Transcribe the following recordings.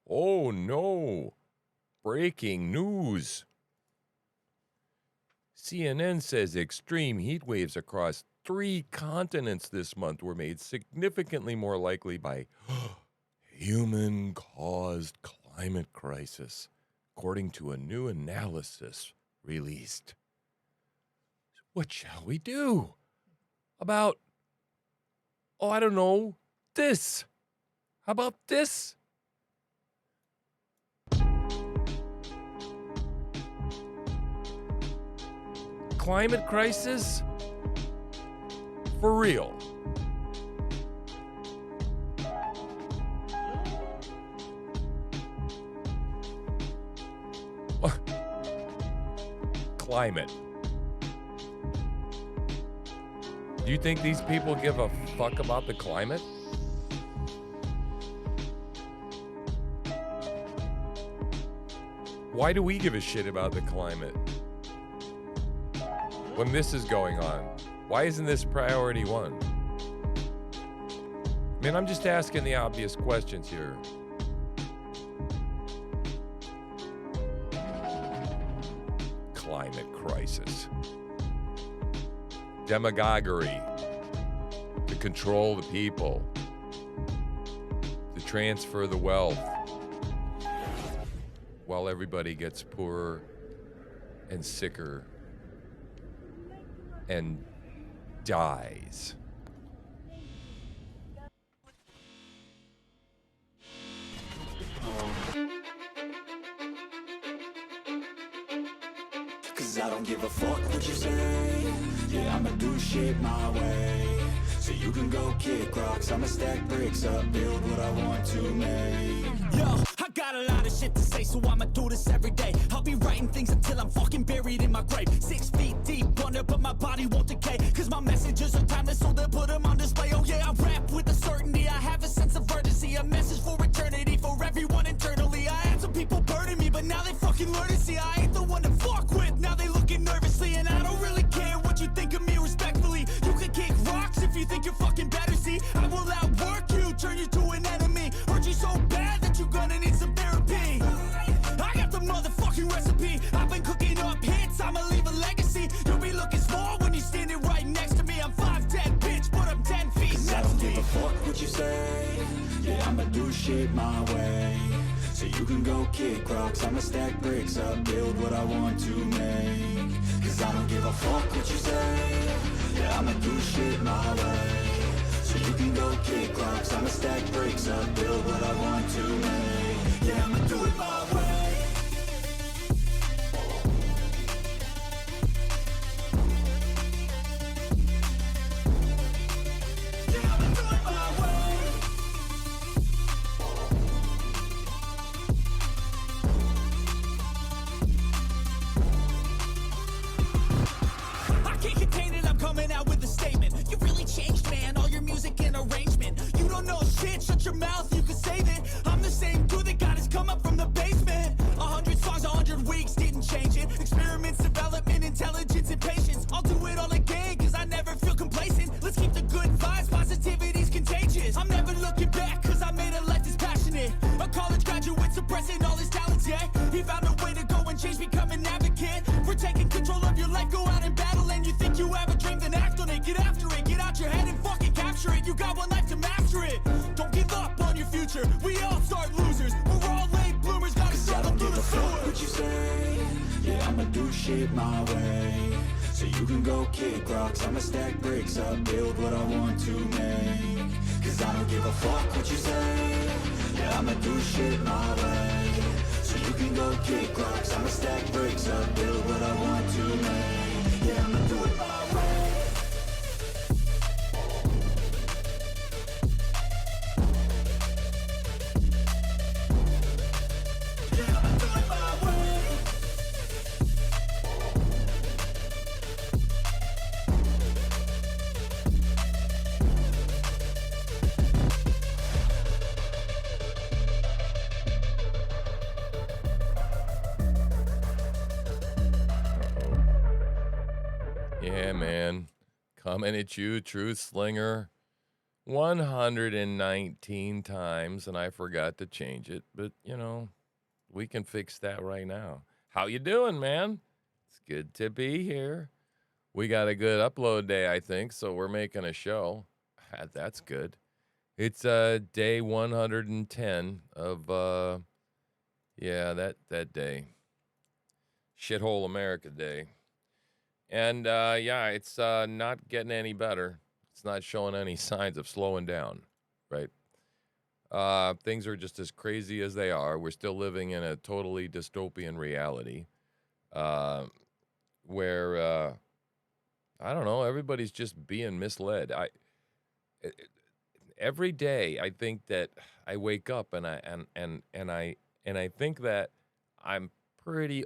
Oh no! Breaking news. CNN says extreme heat waves across 3 continents this month were made significantly more likely by human-caused climate crisis, according to a new analysis released. What shall we do about, I don't know, this? How about this? Climate crisis? For real. Climate. Do you think these people give a fuck about the climate? Why do we give a shit about the climate when this is going on? Why isn't this priority 1? I mean, I'm just asking the obvious questions here. Climate crisis. Demagoguery to control the people, to transfer the wealth, while everybody gets poorer and sicker and dies. Cause I don't give a fuck what you say. Yeah, I'ma do shit my way. So you can go kick rocks, I'ma stack bricks up, build what I want to make. Yo, I got a lot of shit to say, so I'ma do this every day. I'll be writing things until I'm fucking buried in my grave. 6 feet deep under, but my body won't decay. Cause my messages are timeless, so they'll put them on display. Oh yeah, I rap with a certainty, I have a sense of urgency. A message for eternity, for everyone internally. I had some people burning me, but now they fucking learn to see I ain't the one to fuck with. Now they looking nervously, and I don't really care what you think of me respectfully. You can kick rocks if you think you're fucking better, see. I will outwork you, turn you to an enemy. Hurt you so bad that you're gonna need some therapy. I got the motherfucking recipe. I've been cooking up hits, I'ma leave a legacy. You'll be looking small when you're standing right next to me. I'm 5'10", bitch, but I'm 10 feet next to me. I don't give a fuck what you say. Yeah, I'ma do shit my way. So you can go kick rocks, I'ma stack bricks up, build what I want to make. Cause I don't give a fuck what you say. Yeah, I'ma do shit my way. So you can go kick rocks, I'ma stack bricks up, build what I want to make. Yeah, I'ma do it my way. Yeah, I'ma do it my way. I can't contain it, I'm coming out with a statement. You really changed, man, all your music and arrangement. You don't know shit, shut your mouth, you can save it. I'm the same dude that got his come up from the basement. 100 songs, 100 weeks, didn't change it. Experiments, development, intelligence, and patience. I'll do it all again, cause I never feel complacent. Let's keep the good vibes, positivity's contagious. I'm never looking back, cause I made a life that's passionate. A college graduate suppressing all his talents, yeah. He found a way to go and change, become an advocate. For taking control of your life, go out and battle. And you think you have a dream, then act on it. Get after it, get out your head and fucking capture it. You got one life to master it. Don't give up on your future, we all start losers. We're all late bloomers, gotta Cause I struggle don't through give the a fuck sewer. what you say. Yeah, I'ma do shit my way. So you can go kick rocks, I'ma stack bricks up, build what I want to make. Cause I don't give a fuck what you say. Yeah, I'ma do shit my way. So you can go kick rocks, I'ma stack bricks up, build what I want to make. Yeah, I'ma do it my way. Yeah, I'ma do it my way. Yeah, man. Coming at you, Truth Slinger. 119 times, and I forgot to change it. But, we can fix that right now. How you doing, man? It's good to be here. We got a good upload day, I think, so we're making a show. That's good. It's day 110 of that day. Shithole America Day. And it's not getting any better. It's not showing any signs of slowing down, right? Things are just as crazy as they are. We're still living in a totally dystopian reality where I don't know, everybody's just being misled. Every day I think that I wake up and I think that I'm pretty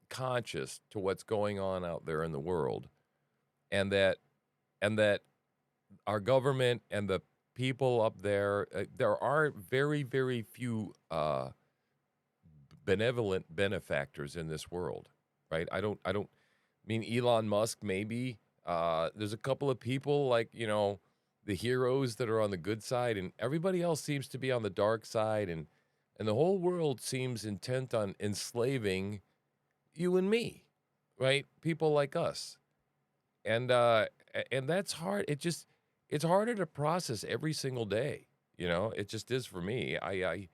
conscious to what's going on out there in the world, and that our government and the people up there, there are very, very few benevolent benefactors in this world, right? I don't mean Elon Musk, maybe. There's a couple of people like, the heroes that are on the good side, and everybody else seems to be on the dark side, and the whole world seems intent on enslaving you and me, right? People like us. And that's hard. It's harder to process every single day. It just is for me. I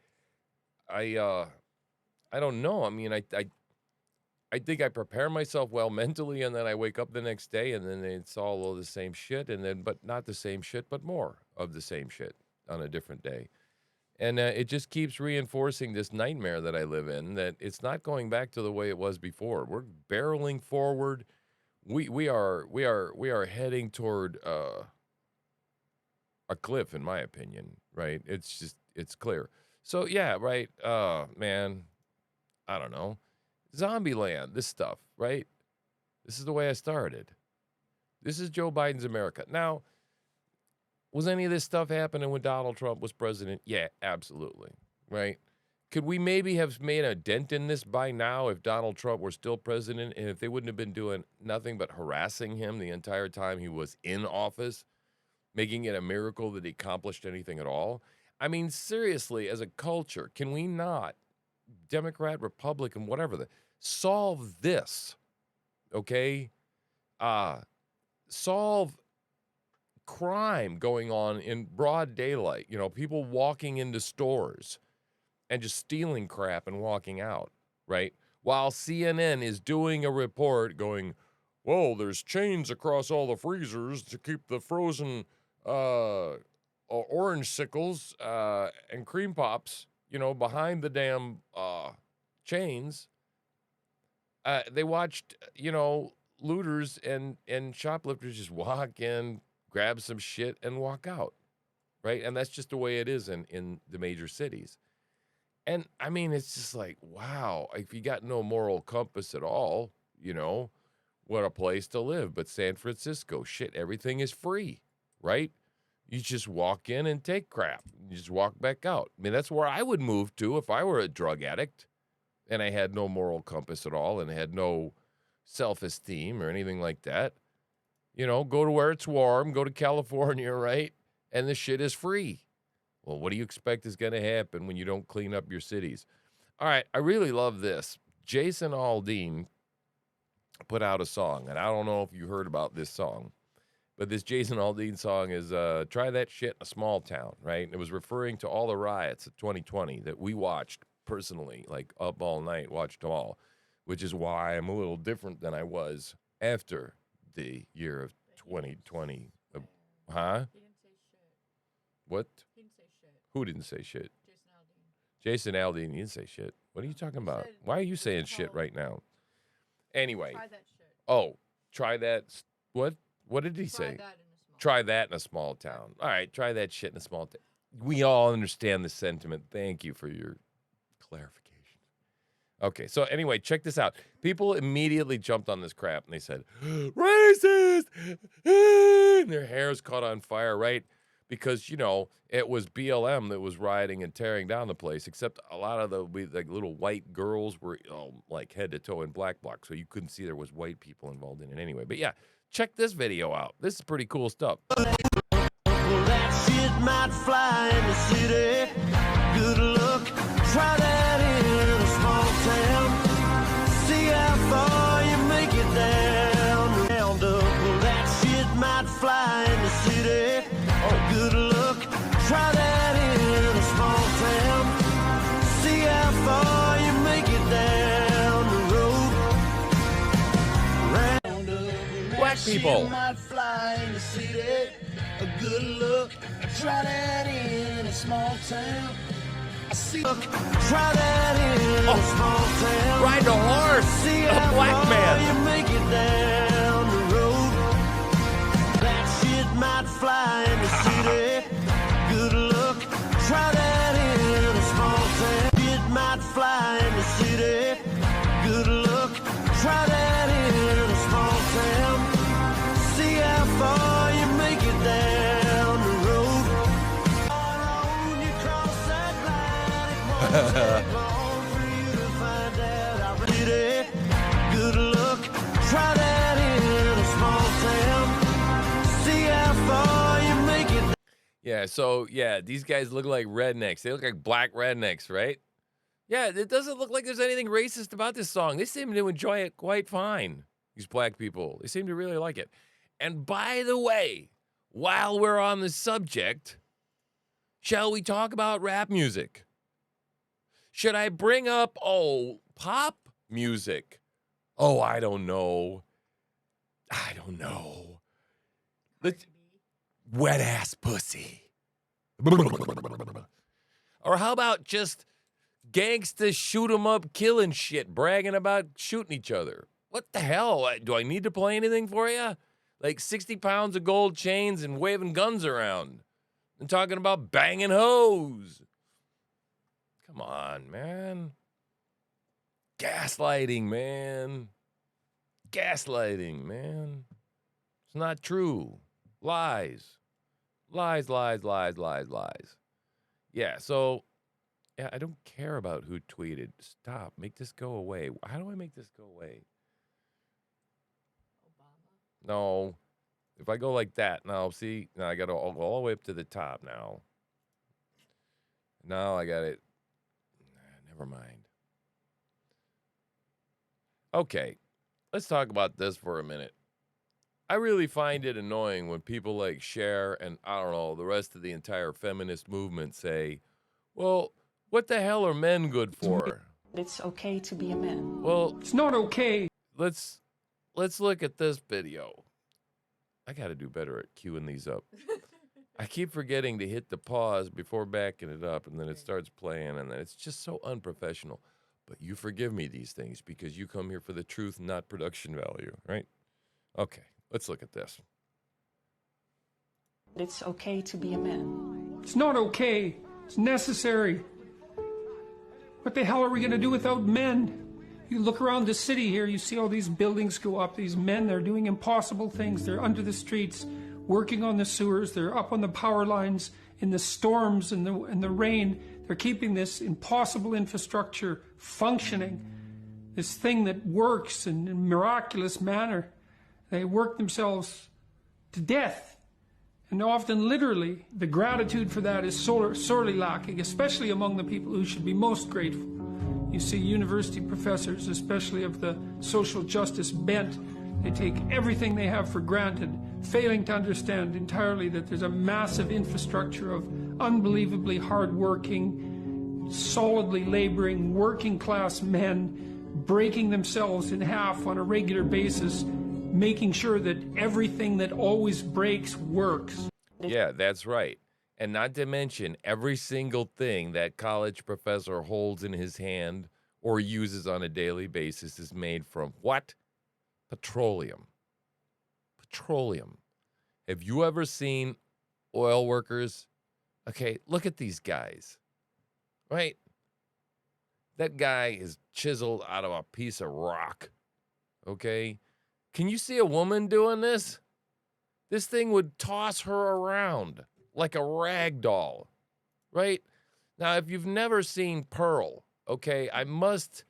don't know. I mean, I think I prepare myself well mentally, and then I wake up the next day, and then it's all of the same shit, but not the same shit, but more of the same shit on a different day. And it just keeps reinforcing this nightmare that I live in, that it's not going back to the way it was before. We're barreling forward. We are heading toward a cliff, in my opinion, right? It's clear. So yeah, right. Man, I don't know. Zombieland, this stuff, right? This is the way I started. This is Joe Biden's America. Now, was any of this stuff happening when Donald Trump was president? Yeah, absolutely, right? Could we maybe have made a dent in this by now if Donald Trump were still president, and if they wouldn't have been doing nothing but harassing him the entire time he was in office, making it a miracle that he accomplished anything at all? I mean, seriously, as a culture, can we not, Democrat, Republican, whatever, solve this, okay? Solve crime going on in broad daylight. People walking into stores and just stealing crap and walking out, right? While CNN is doing a report going, well, there's chains across all the freezers to keep the frozen orange sickles and cream pops, behind the damn chains. They watched, looters and shoplifters just walk in, grab some shit, and walk out, right? And that's just the way it is in the major cities. And, I mean, it's just like, wow, if you got no moral compass at all, what a place to live. But San Francisco, shit, everything is free, right? You just walk in and take crap. You just walk back out. I mean, that's where I would move to if I were a drug addict and I had no moral compass at all and had no self-esteem or anything like that. Go to where it's warm, go to California, right? And the shit is free. Well, what do you expect is going to happen when you don't clean up your cities? All right, I really love this. Jason Aldean put out a song, and I don't know if you heard about this song, but this Jason Aldean song is Try That Shit in a Small Town, right? And it was referring to all the riots of 2020 that we watched personally, like up all night, watched them all, which is why I'm a little different than I was after the year of 2020. Huh? He didn't say shit. What? He didn't say shit. Who didn't say shit? Jason Aldean. Jason Aldean, you didn't say shit. What are you talking about? said Why are you it's saying shit called- right now? Anyway. Try that shit. Oh, try that. What? What did he say? Try that in a small. Try that in a small town. All right, try that shit in a small town. We all understand the sentiment. Thank you for your clarification. Okay, so anyway, check this out. People immediately jumped on this crap and they said, racist! And their hair's caught on fire, right? Because, it was BLM that was rioting and tearing down the place, except a lot of the little white girls were like head to toe in black bloc, so you couldn't see there was white people involved in it anyway. But yeah, check this video out. This is pretty cool stuff. Well, might fly in the city. Good luck, try that in a small town. See how far you make it down. Round up, well, that shit might fly in the city. Oh, good luck, try that in a small town. See how far you make it down the road. Round up, Black people. might fly in the city. A good look, try that in a small town. I see. Try that in a small town. Ride a horse. See A how black far man. you make it down the road. That shit might fly in the city. Good luck, try that in a small town. It might fly in the city. Good luck, try that in a small town. See how far you make it down the road. When you cross that line, it won't take long for you to find out I did it. Good luck, try that in a small town. See how far you make it. Yeah, so yeah, these guys look like rednecks. They look like black rednecks, right? Yeah, it doesn't look like there's anything racist about this song. They seem to enjoy it quite fine. These black people, they seem to really like it. And by the way, while we're on the subject, shall we talk about rap music? Should I bring up, pop music? Oh, I don't know. Let's, wet ass pussy. Or how about just gangsta shoot 'em up killing shit, bragging about shooting each other? What the hell? Do I need to play anything for you? Like 60 pounds of gold chains and waving guns around and talking about banging hoes. Come on, man. Gaslighting, man. Gaslighting, man. It's not true. Lies. Lies. Yeah, so, yeah, I don't care about who tweeted. Stop. Make this go away. How do I make this go away? No. If I go like that, now, see, now I got to go all the way up to the top now. Now I got it. Never mind. Okay, let's talk about this for a minute. I really find it annoying when people like Cher and, I don't know, the rest of the entire feminist movement say, well, what the hell are men good for? It's okay to be a man. Well, It's not okay. let's look at this video. I got to do better at queuing these up. I keep forgetting to hit the pause before backing it up, and then it starts playing, and then it's just so unprofessional. But you forgive me these things because you come here for the truth, not production value, right? Okay, let's look at this. It's okay to be a man. It's not okay. It's necessary. What the hell are we going to do without men? You look around the city here, you see all these buildings go up. These men, they're doing impossible things. They're under the streets, working on the sewers. They're up on the power lines in the storms and the rain. They're keeping this impossible infrastructure functioning, this thing that works in a miraculous manner. They work themselves to death. And often, literally, the gratitude for that is sorely lacking, especially among the people who should be most grateful. You see university professors, especially of the social justice bent, they take everything they have for granted, failing to understand entirely that there's a massive infrastructure of unbelievably hardworking, solidly laboring, working-class men breaking themselves in half on a regular basis, making sure that everything that always breaks works. Yeah, that's right. And not to mention every single thing that college professor holds in his hand or uses on a daily basis is made from what? Petroleum. Petroleum. Have you ever seen oil workers? Okay, look at these guys, right? That guy is chiseled out of a piece of rock, okay? Can you see a woman doing this? This thing would toss her around like a rag doll, right? Now, if you've never seen Pearl, okay, I must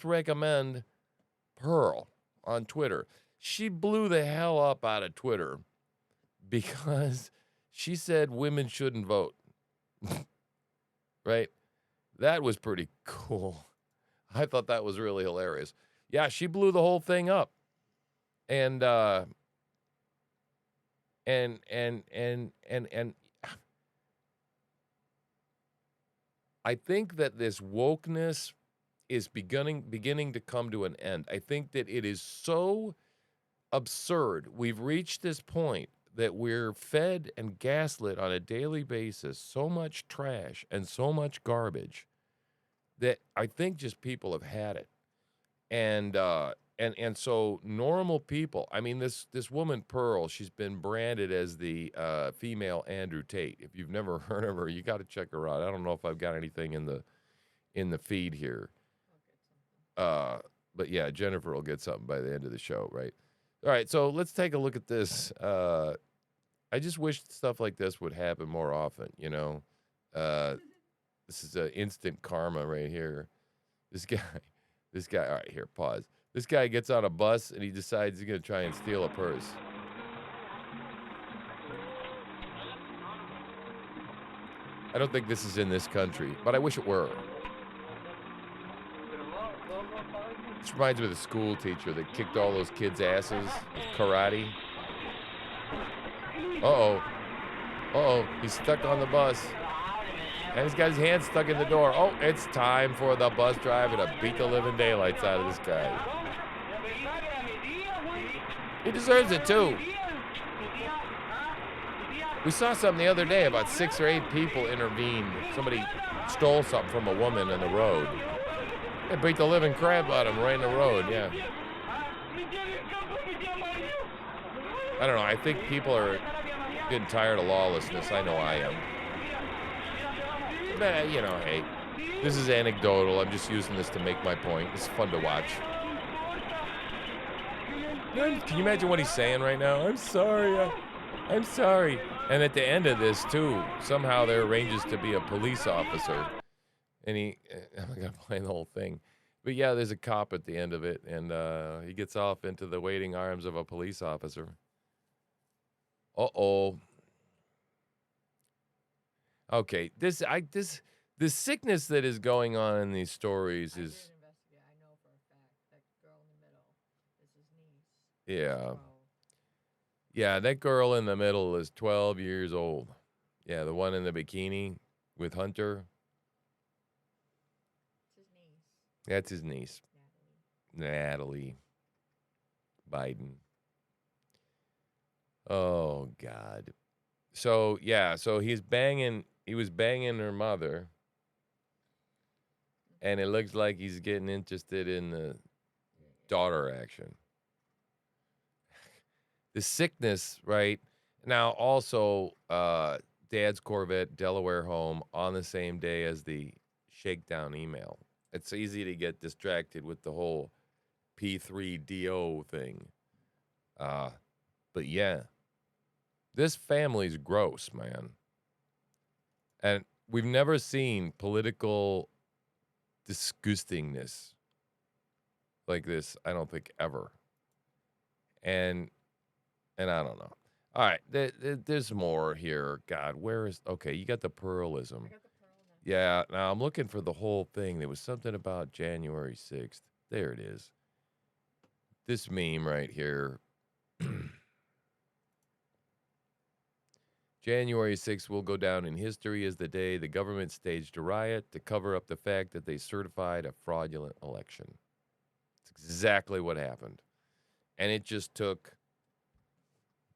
recommend Pearl on Twitter. She blew the hell up out of Twitter because She said women shouldn't vote. Right? That was pretty cool. I thought that was really hilarious. Yeah, she blew the whole thing up. And and I think that this wokeness is beginning to come to an end. I think that it is so absurd. We've reached this point that we're fed and gaslit on a daily basis so much trash and so much garbage that I think just people have had it. And so normal people, I mean, this woman Pearl, she's been branded as the female Andrew Tate. If you've never heard of her, you got to check her out. I don't know if I've got anything in the feed here. But yeah, Jennifer will get something by the end of the show, right? All right, so let's take a look at this. I just wish stuff like this would happen more often, you know. This is instant karma right here. This guy, all right, here, pause. This guy gets on a bus and he decides he's going to try and steal a purse. I don't think this is in this country, but I wish it were. This reminds me of the school teacher that kicked all those kids' asses with karate. He's stuck on the bus. And he's got his hand stuck in the door. Oh, it's time for the bus driver to beat the living daylights out of this guy. He deserves it, too. We saw something the other day, about 6 or 8 people intervened. Somebody stole something from a woman in the road. They beat the living crap out of him right in the road, yeah. I don't know, I think people are getting tired of lawlessness. I know I am. But, you know, hey, this is anecdotal. I'm just using this to make my point. It's fun to watch. Can you imagine what he's saying right now? I'm sorry. I'm sorry. And at the end of this, too, somehow there arranges to be a police officer. And I'm not going to play the whole thing. But, yeah, there's a cop at the end of it. And he gets off into the waiting arms of a police officer. Uh-oh. Okay, the sickness that is going on in these stories I is... did investigate. I know for a fact that girl in the middle is his niece. Yeah. So, Yeah, that girl in the middle is 12 years old. Yeah, the one in the bikini with Hunter. it's his niece, That's his niece, Natalie. Natalie Biden. Oh, God. So, yeah, so he was banging her mother. And it looks like he's getting interested in the daughter action. The sickness, right? Now, also, Dad's Corvette, Delaware home, on the same day as the shakedown email. It's easy to get distracted with the whole P3DO thing. But yeah, this family's gross, man. And we've never seen political disgustingness like this, I don't think, ever. And I don't know. All right, there's more here. God, where is... Okay, you got the Pearlism. I got the pearl next. Yeah, now I'm looking for the whole thing. There was something about January 6th. There it is. This meme right here. January 6th will go down in history as the day the government staged a riot to cover up the fact that they certified a fraudulent election. It's exactly what happened. And it just took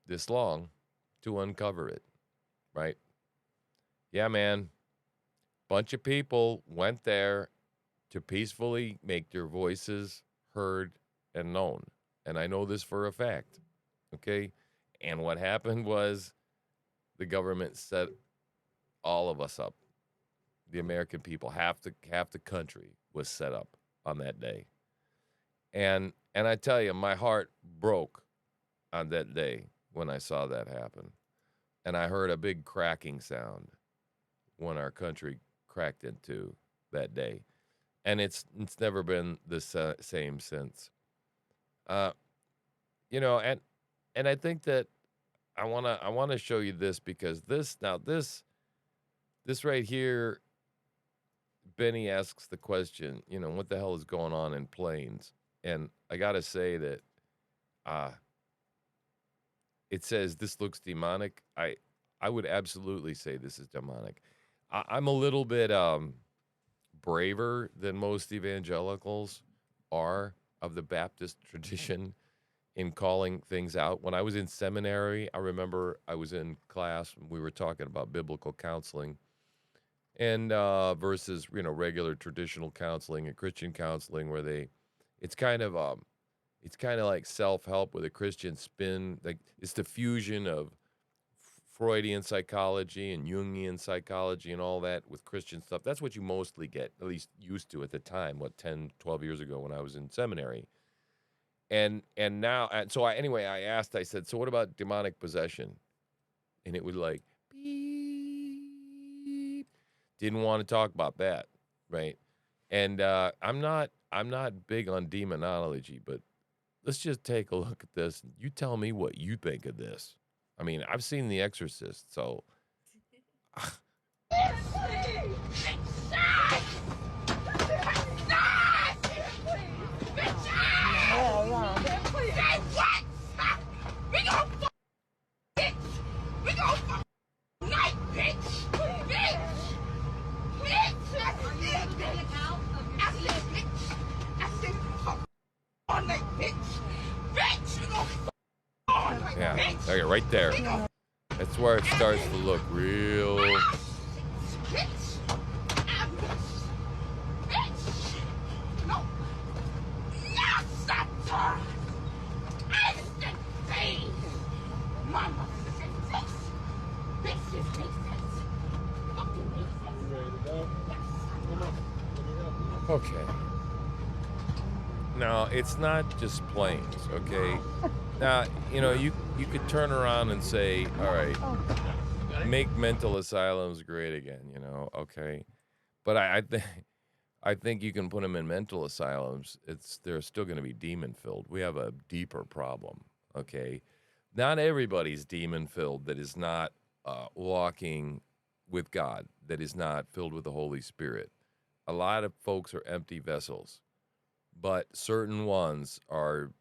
this long to uncover it, right? Yeah, man. Bunch of people went there to peacefully make their voices heard and known. And I know this for a fact, okay? And what happened was the government set all of us up. The American people, half the country was set up on that day. And I tell you, my heart broke on that day when I saw that happen. And I heard a big cracking sound when our country cracked into that day. And it's never been the same since. You know, and I think that I wanna show you this because this right here, Benny asks the question, what the hell is going on in planes? And I gotta say that uh it says this looks demonic. I would absolutely say this is demonic. I'm a little bit braver than most evangelicals are of the Baptist tradition in calling things out. When I was in seminary, I remember I was in class and we were talking about biblical counseling and versus regular traditional counseling and Christian counseling where it's kind of it's kind of like self-help with a Christian spin. Like it's the fusion of Freudian psychology and Jungian psychology and all that with Christian stuff. That's what you mostly get, at least used to at the time, 10, 12 years ago when I was in seminary. And now so I asked, I said, so what about demonic possession? And it was like beep. Didn't want to talk about that, right? And I'm not big on demonology, but let's just take a look at this. You tell me what you think of this. I mean, I've seen The Exorcist, so yeah, okay, right there. That's where it starts to look real. Okay. Now, it's not just planes, okay? Now, you could turn around and say, all right, make mental asylums great again, okay? But I think you can put them in mental asylums. They're still going to be demon filled. We have a deeper problem, okay? Not everybody's demon filled that is not walking with God, that is not filled with the Holy Spirit. A lot of folks are empty vessels, but certain ones are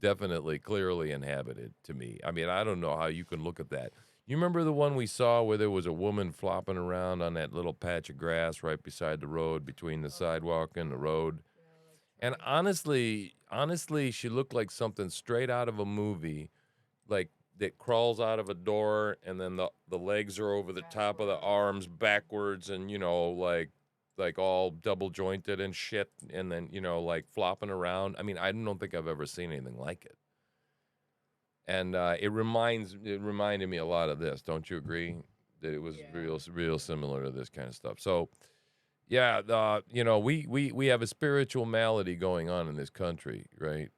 definitely clearly inhabited to me. I mean, I don't know how you can look at that. You remember the one we saw where there was a woman flopping around on that little patch of grass right beside the road between the sidewalk and the road? And honestly, she looked like something straight out of a movie, like that crawls out of a door and then the legs are over the top of the arms backwards and like all double jointed and shit and then like flopping around. I mean, I don't think I've ever seen anything like it. And it reminded me a lot of this. Don't you agree that it was real similar to this kind of stuff? So yeah, we have a spiritual malady going on in this country, right?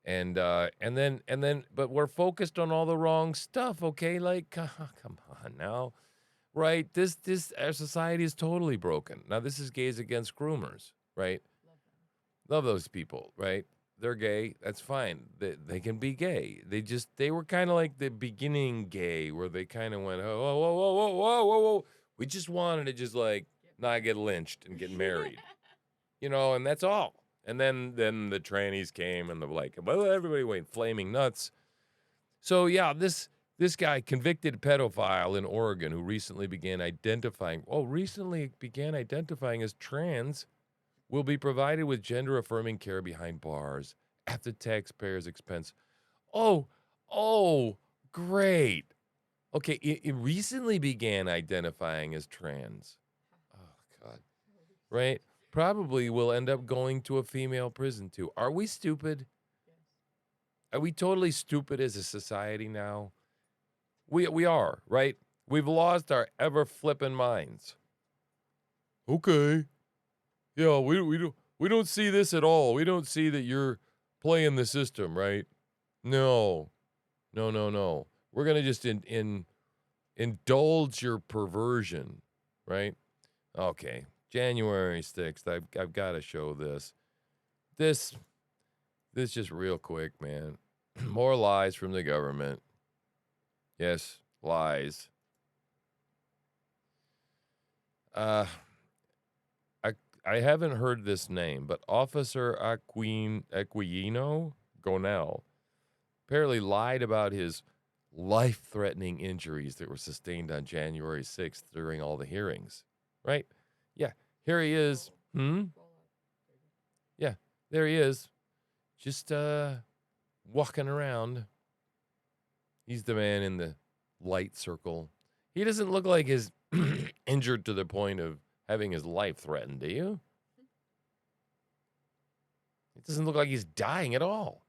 And then but we're focused on all the wrong stuff, okay? Like come on now. Right? This our society is totally broken. Now this is gays against groomers, right? Love those people, right? They're gay. That's fine. They can be gay. They were kind of like the beginning gay, where they kind of went, oh, whoa, whoa, whoa, whoa, whoa, whoa, whoa. We just wanted to just like not get lynched and get married, and that's all. And then the trannies came and they're like, well, everybody went flaming nuts. So yeah, this guy, convicted pedophile in Oregon, who recently began identifying as trans, will be provided with gender-affirming care behind bars at the taxpayer's expense. Oh, great. Okay, it recently began identifying as trans. Oh, God. Right? Probably will end up going to a female prison, too. Are we stupid? Are we totally stupid as a society now? We are, right? We've lost our ever-flipping minds. Okay. Yeah, we don't see this at all. We don't see that you're playing the system, right? No. We're going to just indulge your perversion, right? Okay. January 6th. I've got to show this. This just real quick, man. More lies from the government. Yes, lies. Uh, I I haven't heard this name, but Officer Aquino Gonell apparently lied about his life-threatening injuries that were sustained on January 6th during all the hearings. Right? Yeah. Here he is. Yeah, there he is. Just walking around. He's the man in the light circle. He doesn't look like he's injured to the point of having his life threatened, do you? It doesn't look like he's dying at all.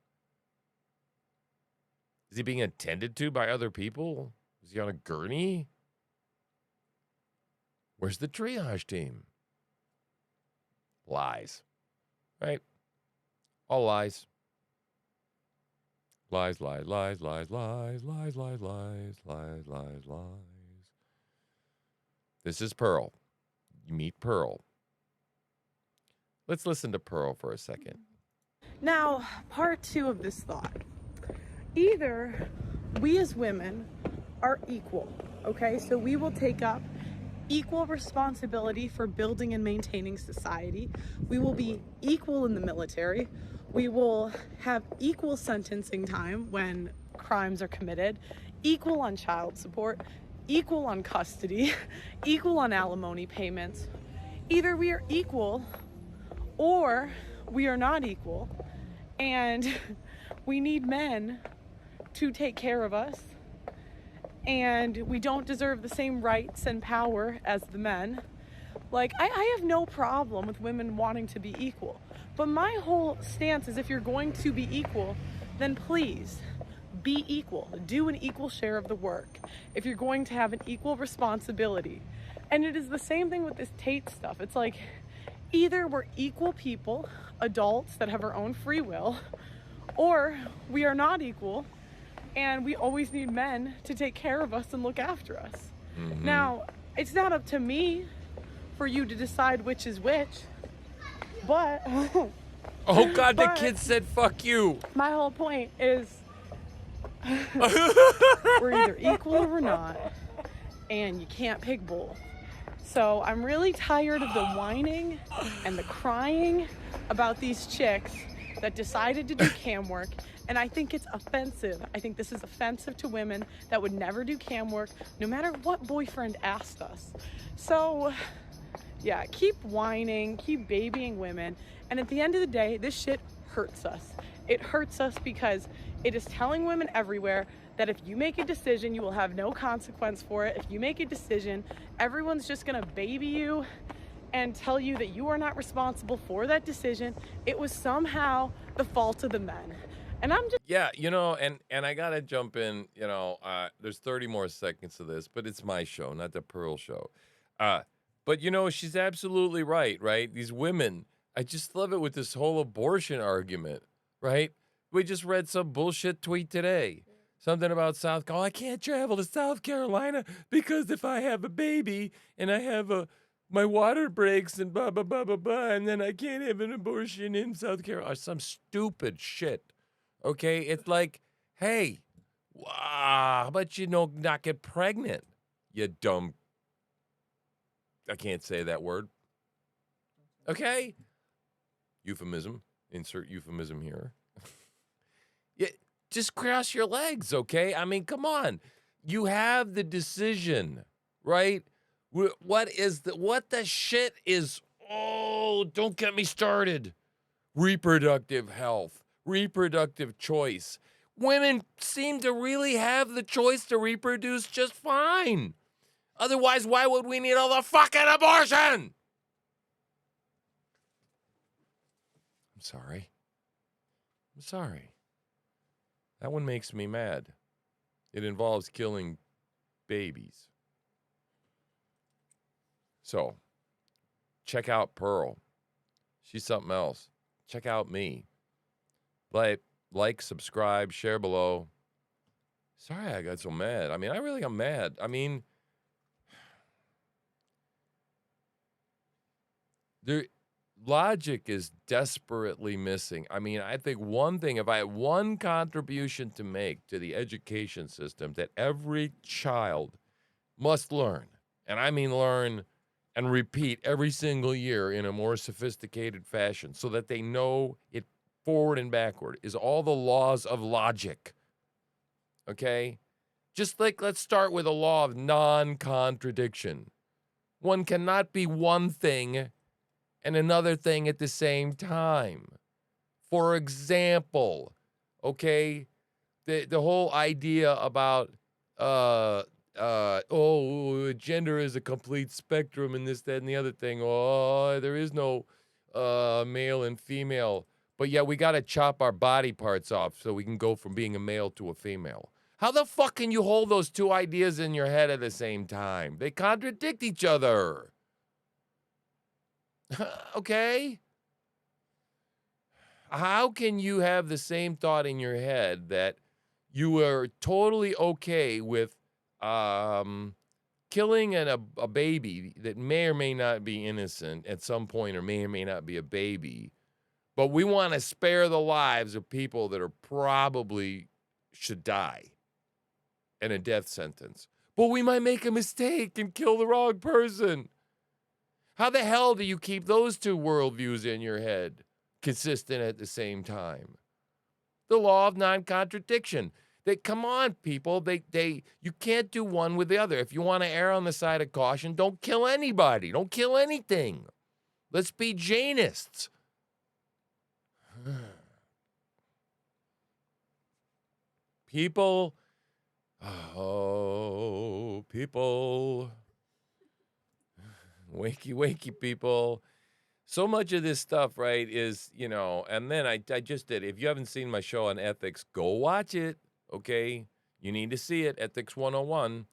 Is he being attended to by other people? Is he on a gurney? Where's the triage team? Lies. Right? All lies. Lies, lies, lies, lies, lies, lies, lies, lies, lies, lies, lies. This is Pearl. You meet Pearl. Let's listen to Pearl for a second. Now, part 2 of this thought. Either we as women are equal, okay? So we will take up equal responsibility for building and maintaining society. We will be equal in the military. We will have equal sentencing time when crimes are committed, equal on child support, equal on custody, equal on alimony payments. Either we are equal or we are not equal, and we need men to take care of us, and we don't deserve the same rights and power as the men. Like, I have no problem with women wanting to be equal, but my whole stance is if you're going to be equal, then please be equal. Do an equal share of the work. If you're going to have an equal responsibility. And it is the same thing with this Tate stuff. It's like, either we're equal people, adults that have our own free will, or we are not equal, and we always need men to take care of us and look after us. Now, it's not up to me for you to decide which is which, but Oh, God, the kid said, fuck you. my whole point is we're either equal or we're not, and you can't pick both. So I'm really tired of the whining and the crying about these chicks that decided to do cam work, and I think it's offensive. I think this is offensive to women that would never do cam work, no matter what boyfriend asked us. So yeah, keep whining, keep babying women, and at the end of the day, this shit hurts us. It hurts us because it is telling women everywhere that if you make a decision, you will have no consequence for it. If you make a decision, everyone's just gonna baby you and tell you that you are not responsible for that decision. It was somehow the fault of the men. And I'm just... Yeah, you know, and I gotta jump in, you know, there's 30 more seconds of this, but it's my show, not the Pearl show. But, you know, she's absolutely right? These women, I just love it with this whole abortion argument, right? We just read some bullshit tweet today. Something about South Carolina. I can't travel to South Carolina because if I have a baby and I have my water breaks and blah, blah, blah, blah, blah, and then I can't have an abortion in South Carolina. Some stupid shit, okay? It's like, hey, how about you not get pregnant, you dumb... I can't say that word. Okay? Euphemism. Insert euphemism here. Yeah, just cross your legs, okay? I mean, come on. You have the decision, right? What the shit is, oh, don't get me started. Reproductive health, reproductive choice. Women seem to really have the choice to reproduce just fine. Otherwise, why would we need all the fucking abortion? I'm sorry. That one makes me mad. It involves killing babies. So, check out She's something else. Check out me. Like, subscribe, share below. Sorry I got so mad. I mean, I really got mad. I mean, logic is desperately missing. I mean, I think one thing, if I had one contribution to make to the education system that every child must learn, and I mean learn and repeat every single year in a more sophisticated fashion so that they know it forward and backward, is all the laws of logic. Okay? Just like, let's start with a law of non-contradiction. One cannot be one thing and another thing at the same time. For example, okay, the whole idea about gender is a complete spectrum and this, that, and the other thing. Oh, there is no male and female. But yeah, we got to chop our body parts off so we can go from being a male to a female. How the fuck can you hold those two ideas in your head at the same time? They contradict each other. Okay? How can you have the same thought in your head that you are totally okay with killing a baby that may or may not be innocent at some point or may not be a baby, but we want to spare the lives of people that are probably should die in a death sentence, but we might make a mistake and kill the wrong person? How the hell do you keep those two worldviews in your head consistent at the same time? The law of non-contradiction. Come on, people. You can't do one with the other. If you want to err on the side of caution, don't kill anybody. Don't kill anything. Let's be Jainists. People. Oh, people. Wakey, wakey, people. So much of this stuff, right, is, and then I just did. If you haven't seen my show on ethics, go watch it, okay? You need to see it, Ethics 101.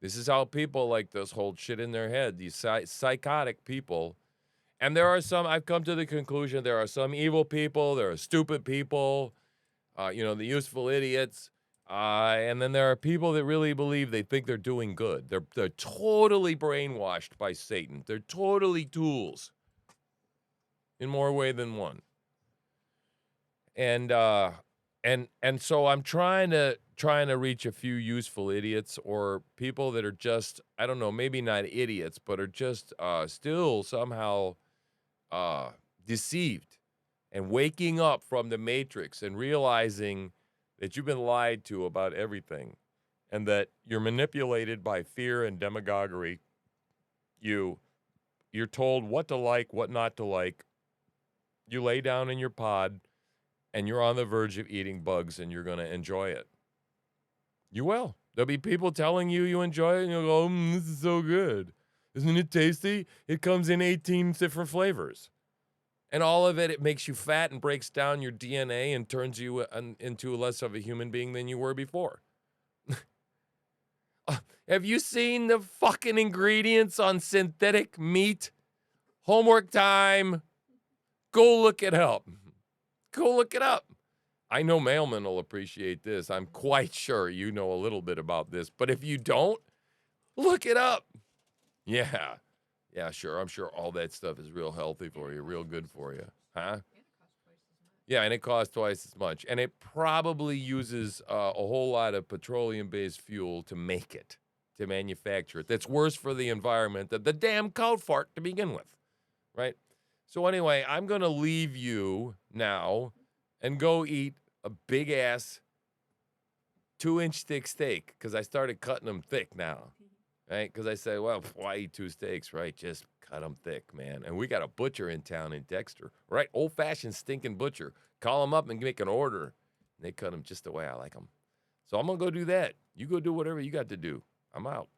This is how people like this hold shit in their head, these psychotic people. And there are some, I've come to the conclusion, there are some evil people, there are stupid people, the useful idiots. And then there are people that really believe they think they're doing good. They're totally brainwashed by Satan. They're totally tools in more way than one. And so I'm trying to reach a few useful idiots or people that are just, I don't know, maybe not idiots, but are just still somehow deceived and waking up from the matrix and realizing that you've been lied to about everything and that you're manipulated by fear and demagoguery. You're told what to like, what not to like. You lay down in your pod and you're on the verge of eating bugs and you're going to enjoy it. You will. There'll be people telling you enjoy it and you'll go, this is so good. Isn't it tasty? It comes in 18 different flavors. And all of it makes you fat and breaks down your DNA and turns you into less of a human being than you were before. Have you seen the fucking ingredients on synthetic meat? Homework time. Go look it up. Go look it up. I know Mailman will appreciate this. I'm quite sure you know a little bit about this. But if you don't, look it up. Yeah. Yeah, sure. I'm sure all that stuff is real healthy for you, real good for you. Huh? Yeah, and it costs twice as much. And it probably uses a whole lot of petroleum-based fuel to make it, to manufacture it. That's worse for the environment than the damn cow fart to begin with, right? So anyway, I'm going to leave you now and go eat a big-ass 2-inch thick steak because I started cutting them thick now. Right? Because I say, well, why eat 2 steaks, right? Just cut them thick, man. And we got a butcher in town in Dexter, right? Old-fashioned stinking butcher. Call them up and make an order. And they cut them just the way I like them. So I'm going to go do that. You go do whatever you got to do. I'm out.